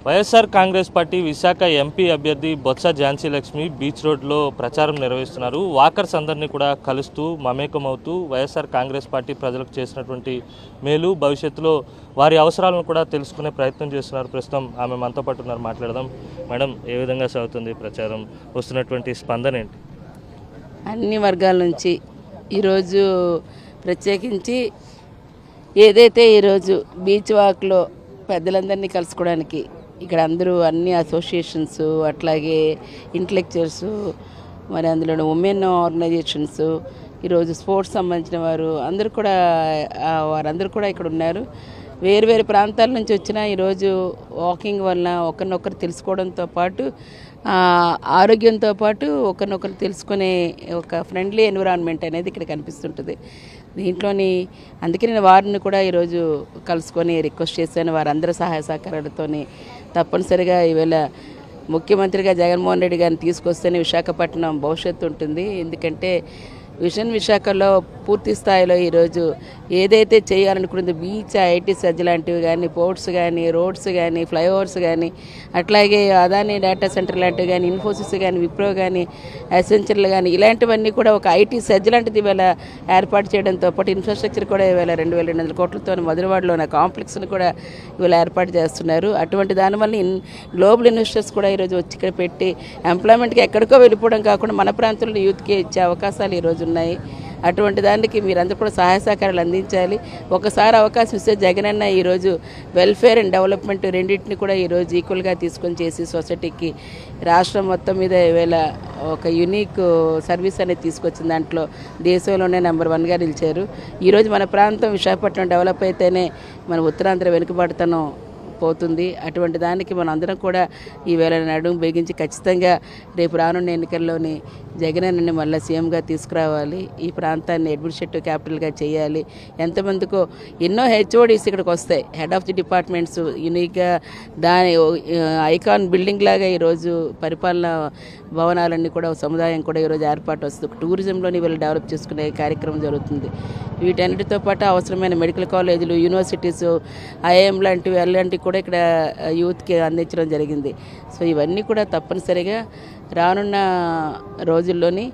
YSR Congress party Visakha MP అభ్యర్థి Botsa Jhansi Lakshmi beach రోడ్లో ప్రచారం నిర్వహిస్తున్నారు. వాకర్స్ అందరినీ కూడా కలుస్తూ మమేకమవుతూ వైఎస్ఆర్ కాంగ్రెస్ పార్టీ ప్రజలకు చేసినటువంటి మేలు, భవిష్యత్తులో వారి అవసరాలను కూడా తెలుసుకునే ప్రయత్నం చేస్తున్నారు. ప్రస్తుతం ఆమె మనతో పాటు ఉన్నారు, మాట్లాడదాం. మేడం, ఏ విధంగా సాగుతుంది ప్రచారం? వస్తున్నటువంటి స్పందన ఏంటి? అన్ని వర్గాల నుంచి ఈరోజు ప్రత్యేకించి ఏదైతే ఈరోజు బీచ్ వాక్లో పెద్దలందరినీ కలుసుకోవడానికి ఇక్కడ అందరూ అన్ని అసోసియేషన్స్, అట్లాగే ఇంటలెక్చువల్స్, మరి అందులో ఉమెన్ ఆర్గనైజేషన్స్, ఈరోజు స్పోర్ట్స్ సంబంధించిన వారు అందరూ కూడా వారందరూ కూడా ఇక్కడ ఉన్నారు. వేరు వేరు ప్రాంతాల నుంచి వచ్చిన ఈరోజు వాకింగ్ వలన ఒకరినొకరు తెలుసుకోవడంతో పాటు ఆరోగ్యంతో పాటు ఒకరినొకరు తెలుసుకునే ఒక ఫ్రెండ్లీ ఎన్విరాన్మెంట్ అనేది ఇక్కడ కనిపిస్తుంటుంది. దీంట్లోని అందుకే నేను వారిని కూడా ఈరోజు కలుసుకొని రిక్వెస్ట్ చేశాను. వారందరూ సహాయ సహకారాలతోని తప్పనిసరిగా ఈవేళ ముఖ్యమంత్రిగా జగన్మోహన్ రెడ్డి గారిని తీసుకొస్తేనే విశాఖపట్నం భవిష్యత్తు ఉంటుంది. ఎందుకంటే విజన్ విశాఖలో పూర్తి స్థాయిలో ఈరోజు ఏదైతే చేయాలనుకున్నది బీచ్, ఐటీ సజ్జ లాంటివి కానీ, పోర్ట్స్ కానీ, రోడ్స్ కానీ, ఫ్లైఓవర్స్ కానీ, అట్లాగే అదానీ డేటా సెంటర్ లాంటివి కానీ, ఇన్ఫోసిస్ కానీ, విప్రో కానీ, అసెంచర్లు కానీ, ఇలాంటివన్నీ కూడా ఒక ఐటీ సజ్జ లాంటిది ఇవాళ ఏర్పాటు చేయడంతో పాటు ఇన్ఫ్రాస్ట్రక్చర్ కూడా ఇవాళ 2,200 కోట్లతో మధురవాడలో ఉన్న కాంప్లెక్స్ను కూడా ఇవాళ ఏర్పాటు చేస్తున్నారు. అటువంటి దానివల్ల గ్లోబల్ ఇన్వెస్టర్స్ కూడా ఈరోజు వచ్చి ఇక్కడ పెట్టి ఎంప్లాయ్మెంట్కి ఎక్కడికో వెళ్ళిపోవడం కాకుండా మన ప్రాంతంలో యూత్కి ఇచ్చే అవకాశాలు ఈరోజు ఉన్నాయి. అటువంటి దానికి మీరందరూ కూడా సహాయ సహకారాలు అందించాలి. ఒకసారి అవకాశం ఇస్తే జగనన్న ఈరోజు వెల్ఫేర్ అండ్ డెవలప్మెంట్ రెండింటిని కూడా ఈరోజు ఈక్వల్గా తీసుకొని చేసి సొసైటీకి రాష్ట్రం మొత్తం మీద ఈవేళ ఒక యూనిక్ సర్వీస్ అనేది తీసుకొచ్చిన దాంట్లో దేశంలోనే నెంబర్ 1గా నిలిచారు. ఈరోజు మన ప్రాంతం విశాఖపట్నం డెవలప్ అయితేనే మన ఉత్తరాంధ్ర వెనుకబడతనం పోతుంది. అటువంటి దానికి మనం అందరం కూడా ఈవేళ నడుము బిగించి ఖచ్చితంగా రేపు రానున్న ఎన్నికల్లోని జగనన్నని మళ్ళీ సీఎంగా తీసుకురావాలి. ఈ ప్రాంతాన్ని అడ్మినిస్ట్రేటివ్ క్యాపిటల్గా చేయాలి. ఎంతమందికో ఎన్నో హెచ్ఓడీస్ ఇక్కడికి వస్తాయి, హెడ్ ఆఫ్ ది డిపార్ట్మెంట్స్ యూనిక్గా దాని ఐకాన్ బిల్డింగ్ లాగా ఈరోజు పరిపాలన భవనాలన్నీ కూడా సముదాయం కూడా ఈరోజు ఏర్పాటు వస్తుంది. టూరిజంలోని వీళ్ళు డెవలప్ చేసుకునే కార్యక్రమం జరుగుతుంది. వీటన్నిటితో పాటు అవసరమైన మెడికల్ కాలేజీలు, యూనివర్సిటీస్, ఐఐఎం లాంటివి అలాంటివి కూడా ఇక్కడ యూత్కి అందించడం జరిగింది. సో ఇవన్నీ కూడా తప్పనిసరిగా రానున్న రోజుల్లోని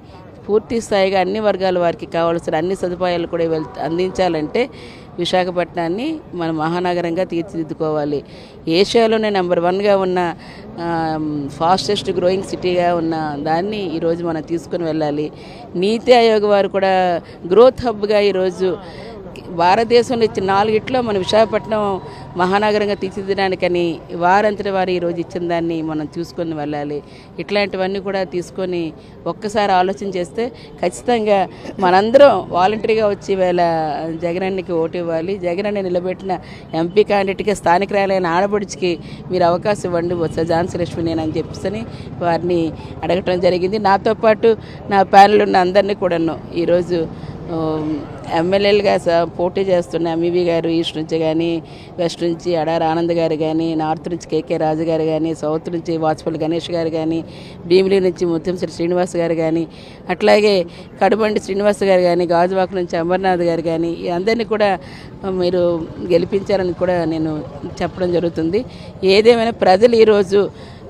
పూర్తి స్థాయిగా అన్ని వర్గాల వారికి కావాల్సిన అన్ని సదుపాయాలు కూడా అందించాలంటే విశాఖపట్నాన్ని మన మహానగరంగా తీర్చిదిద్దుకోవాలి. ఏషియాలోనే నెంబర్ 1గా ఉన్న ఫాస్టెస్ట్ గ్రోయింగ్ సిటీగా ఉన్న దాన్ని ఈరోజు మనం తీసుకుని వెళ్ళాలి. నీతి ఆయోగ్ వారు కూడా గ్రోత్ హబ్గా ఈరోజు భారతదేశంలో ఇచ్చిన 4 మన విశాఖపట్నం మహానగరంగా తీర్చిదిద్దడానికని వారంతటి వారు ఈరోజు ఇచ్చిన దాన్ని మనం తీసుకొని వెళ్ళాలి. ఇట్లాంటివన్నీ కూడా తీసుకొని ఒక్కసారి ఆలోచన చేస్తే ఖచ్చితంగా మనందరం వాలంటరీగా వచ్చి వేళ జగనన్నకి ఓటు ఇవ్వాలి. జగనన్న నిలబెట్టిన ఎంపీ క్యాండిడేట్కి స్థానికురాలైన ఆడపడుచుకి మీరు అవకాశం ఇవ్వండి బొత్స ఝాన్సీ లక్ష్మి అని చెప్పేసి వారిని అడగటం జరిగింది. నాతో పాటు నా ప్యానెల్ ఉన్న అందరినీ కూడాను ఈరోజు ఎమ్మెల్యేలుగా పోటీ చేస్తున్న ఎంఈవి గారు ఈస్ట్ నుంచి కానీ, వెస్ట్ నుంచి అడారి ఆనంద్ గారు కానీ, నార్త్ నుంచి కేకే రాజు గారు కానీ, సౌత్ నుంచి వాజ్పేయి గణేష్ గారు కానీ, భీమిలి నుంచి ముత్తంశెట్టి శ్రీనివాస్ గారు కానీ, అట్లాగే కడుబండి శ్రీనివాస్ గారు కానీ, గాజువాక నుంచి అమర్నాథ్ గారు కానీ, అందరినీ కూడా మీరు గెలిపించారని కూడా నేను చెప్పడం జరుగుతుంది. ఏదేమైనా ప్రజలు ఈరోజు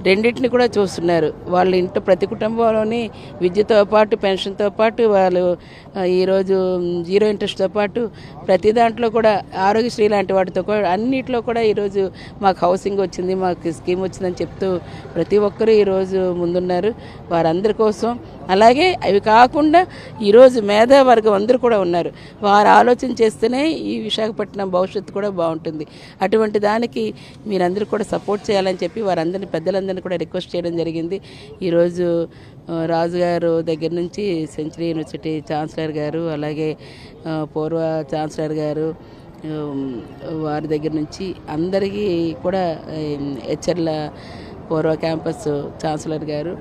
రెండింటిని కూడా చూస్తున్నారు. వాళ్ళ ఇంట్లో ప్రతి కుటుంబంలోని విద్యతో పాటు పెన్షన్తో పాటు వాళ్ళు ఈరోజు 0 ఇంట్రెస్ట్తో పాటు ప్రతి దాంట్లో కూడా ఆరోగ్యశ్రీ లాంటి వాటితో కూడా అన్నింటిలో కూడా ఈరోజు మాకు హౌసింగ్ వచ్చింది, మాకు స్కీమ్ వచ్చిందని చెప్తూ ప్రతి ఒక్కరూ ఈరోజు ముందున్నారు వారందరి కోసం. అలాగే అవి కాకుండా ఈరోజు మేధావర్గం అందరూ కూడా ఉన్నారు. వారు ఆలోచన చేస్తేనే ఈ విశాఖపట్నం భవిష్యత్తు కూడా బాగుంటుంది. అటువంటి దానికి మీరందరూ కూడా సపోర్ట్ చేయాలని చెప్పి వారందరినీ పెద్దలందరినీ కూడా రిక్వెస్ట్ చేయడం జరిగింది. ఈరోజు రాజుగారు దగ్గర నుంచి సెంచరీ యూనివర్సిటీ ఛాన్సలర్ గారు, అలాగే పూర్వ ఛాన్సలర్ గారు వారి దగ్గర నుంచి అందరికీ కూడా హెచ్ఎల్ పూర్వ క్యాంపస్ ఛాన్సలర్ గారు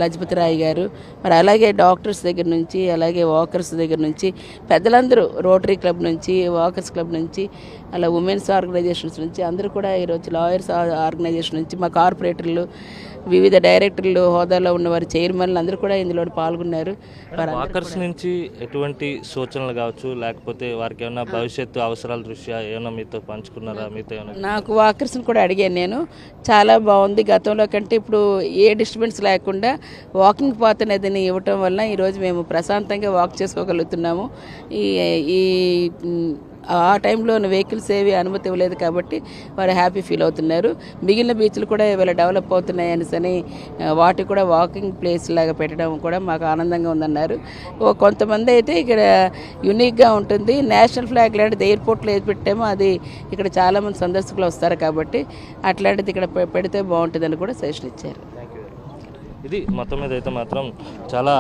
లజపతి రాయ్ గారు, మరి అలాగే డాక్టర్స్ దగ్గర నుంచి, అలాగే వాకర్స్ దగ్గర నుంచి పెద్దలందరూ రోటరీ క్లబ్ నుంచి, వాకర్స్ క్లబ్ నుంచి, అలా ఉమెన్స్ ఆర్గనైజేషన్స్ నుంచి అందరూ కూడా ఈరోజు లాయర్స్ ఆర్గనైజేషన్ నుంచి మా కార్పొరేటర్లు, వివిధ డైరెక్టర్లు హోదాలో ఉన్నవారు, చైర్మన్లు అందరూ కూడా ఇందులో పాల్గొన్నారు. వాకర్స్ నుంచి ఎటువంటి సూచనలు కావచ్చు, లేకపోతే వారికి ఏమైనా భవిష్యత్తు అవసరాల దృష్ట్యా ఏమైనా మీతో పంచుకున్నారా? మీతో ఏమైనా నాకు వాకర్స్ని కూడా అడిగాను నేను. చాలా బాగుంది, గతంలో కంటే ఇప్పుడు ఏ డిస్టర్బెన్స్ లేకుండా వాకింగ్ పాత్ అనేది ఇవ్వటం వల్ల ఈరోజు మేము ప్రశాంతంగా వాక్ చేసుకోగలుగుతున్నాము. ఈ ఈ ఆ టైంలో వెహికల్స్ ఏవి అనుమతి ఇవ్వలేదు కాబట్టి వారు హ్యాపీ ఫీల్ అవుతున్నారు. మిగిలిన బీచ్లు కూడా ఇవాళ డెవలప్ అవుతున్నాయి అనేసి వాటికి కూడా వాకింగ్ ప్లేస్ లాగా పెట్టడం కూడా మాకు ఆనందంగా ఉందన్నారు. కొంతమంది అయితే ఇక్కడ యూనిక్గా ఉంటుంది, నేషనల్ ఫ్లాగ్ లాంటిది ఎయిర్పోర్ట్లో ఏది పెట్టామో అది ఇక్కడ చాలామంది సందర్శకులు వస్తారు కాబట్టి అట్లాంటిది ఇక్కడ పెడితే బాగుంటుందని కూడా సజెషన్ ఇచ్చారు. ఇది మొత్తం మీద అయితే మాత్రం చాలా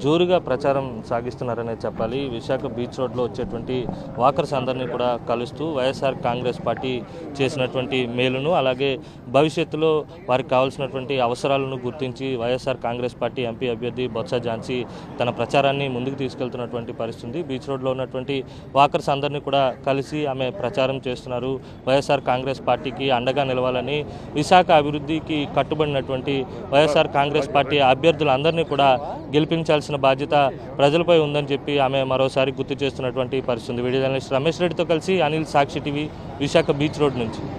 జోరుగా ప్రచారం సాగిస్తున్నారనే చెప్పాలి. విశాఖ బీచ్ రోడ్లో వచ్చేటువంటి వాకర్స్ అందరినీ కూడా కలుస్తూ వైఎస్ఆర్ కాంగ్రెస్ పార్టీ చేసినటువంటి మేలును, అలాగే భవిష్యత్తులో వారికి కావాల్సినటువంటి అవసరాలను గుర్తించి వైఎస్ఆర్ కాంగ్రెస్ పార్టీ ఎంపీ అభ్యర్థి బొత్స ఝాన్సీ తన ప్రచారాన్ని ముందుకు తీసుకెళ్తున్నటువంటి పరిస్థితి. బీచ్ రోడ్లో ఉన్నటువంటి వాకర్స్ అందరినీ కూడా కలిసి ఆమె ప్రచారం చేస్తున్నారు. వైఎస్ఆర్ కాంగ్రెస్ పార్టీకి అండగా నిలవాలని, విశాఖ అభివృద్ధికి కట్టుబడినటువంటి వైఎస్ఆర్ కాంగ్రెస్ పార్టీ అభ్యర్థులందరినీ కూడా గెలిపించాల్సిన బాధ్యత ప్రజలపై ఉందని చెప్పి ఆమె మరోసారి గుర్తు చేస్తున్నటువంటి పరిస్థితి. వీడియో జర్నలిస్ట్ రమేష్ రెడ్డితో కలిసి అనిల్, సాక్షి టీవీ, విశాఖ బీచ్ రోడ్ నుంచి.